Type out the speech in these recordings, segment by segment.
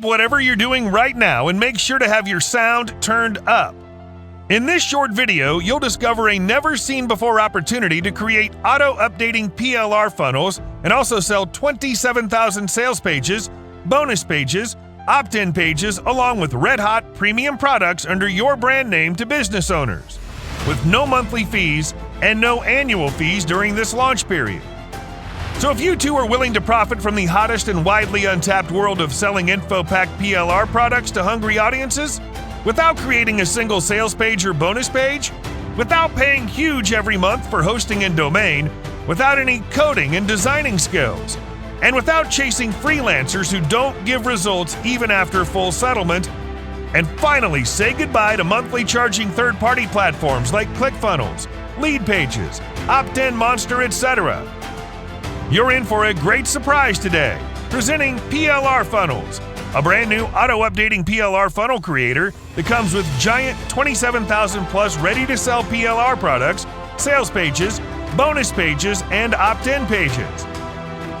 Stop whatever you're doing right now and make sure to have your sound turned up. In this short video, you'll discover a never-seen-before opportunity to create auto-updating PLR funnels and also sell 27,000 sales pages, bonus pages, opt-in pages, along with red-hot premium products under your brand name to business owners, with no monthly fees and no annual fees during this launch period. So if you too are willing to profit from the hottest and widely untapped world of selling info-packed PLR products to hungry audiences, without creating a single sales page or bonus page, without paying huge every month for hosting and domain, without any coding and designing skills, and without chasing freelancers who don't give results even after full settlement, and finally say goodbye to monthly charging third-party platforms like ClickFunnels, Lead Pages, Opt-in Monster, etc. You're in for a great surprise today, presenting PLR Funnels, a brand new auto-updating PLR funnel creator that comes with giant 27,000 plus ready-to-sell PLR products, sales pages, bonus pages, and opt-in pages.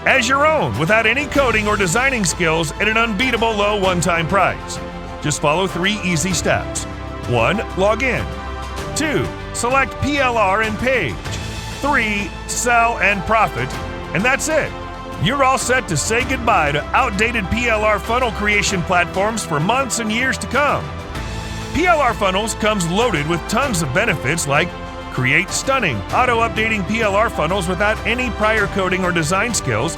As your own, without any coding or designing skills at an unbeatable low one-time price. Just follow 3 easy steps. 1. Log in. 2. Select PLR and page. 3. Sell and profit. And that's it. You're all set to say goodbye to outdated PLR funnel creation platforms for months and years to come. PLR Funnels comes loaded with tons of benefits like create stunning, auto-updating PLR funnels without any prior coding or design skills,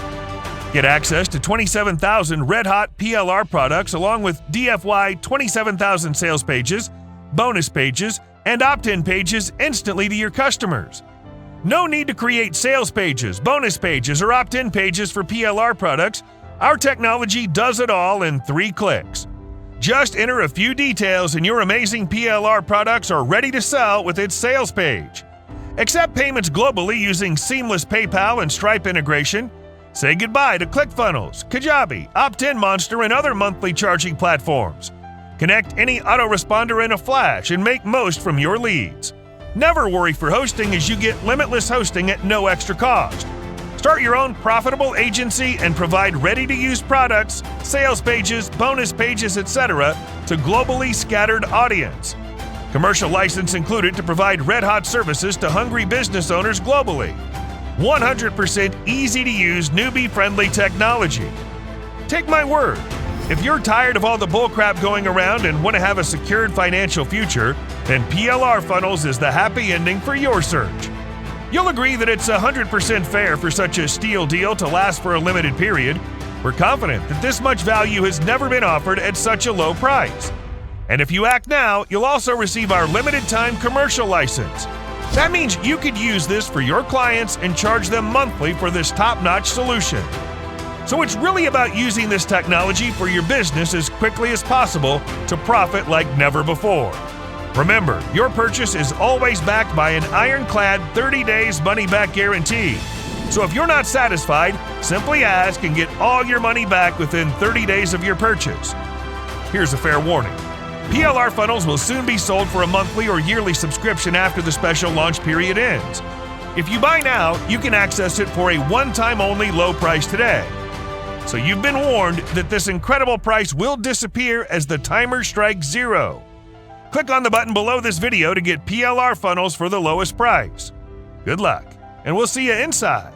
get access to 27,000 red-hot PLR products along with DFY 27,000 sales pages, bonus pages, and opt-in pages instantly to your customers. No need to create sales pages, bonus pages, or opt-in pages for PLR products. Our technology does it all in 3 clicks. Just enter a few details and your amazing PLR products are ready to sell with its sales page. Accept payments globally using seamless PayPal and Stripe integration. Say goodbye to ClickFunnels, Kajabi, Opt-in Monster, and other monthly charging platforms. Connect any autoresponder in a flash and make most from your leads. Never worry for hosting as you get limitless hosting at no extra cost. Start your own profitable agency and provide ready-to-use products, sales pages, bonus pages, etc. to globally scattered audience. Commercial license included to provide red-hot services to hungry business owners globally. 100% easy-to-use, newbie-friendly technology. Take my word. If you're tired of all the bullcrap going around and want to have a secured financial future, then PLR Funnels is the happy ending for your search. You'll agree that it's 100% fair for such a steal deal to last for a limited period. We're confident that this much value has never been offered at such a low price. And if you act now, you'll also receive our limited-time commercial license. That means you could use this for your clients and charge them monthly for this top-notch solution. So it's really about using this technology for your business as quickly as possible to profit like never before. Remember, your purchase is always backed by an ironclad 30 days money-back guarantee. So if you're not satisfied, simply ask and get all your money back within 30 days of your purchase. Here's a fair warning. PLR Funnels will soon be sold for a monthly or yearly subscription after the special launch period ends. If you buy now, you can access it for a one-time only low price today. So you've been warned that this incredible price will disappear as the timer strikes 0. Click on the button below this video to get PLR Funnels for the lowest price. Good luck, and we'll see you inside.